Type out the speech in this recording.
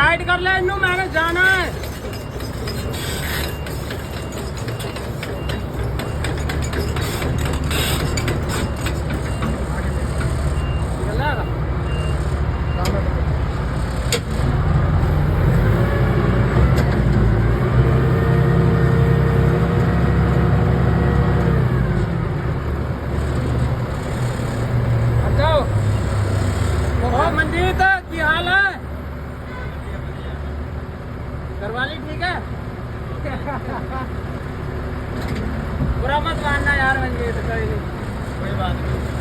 Side ਕਰ ਲੈ ਇਹਨੂੰ, ਮੈਂ ਜਾਣਾ ਹੈ। मनजीत की हाल है? घरवाली ठीक है? बुरा मत मानना यार मनजीत, कोई नहीं, कोई बात नहीं।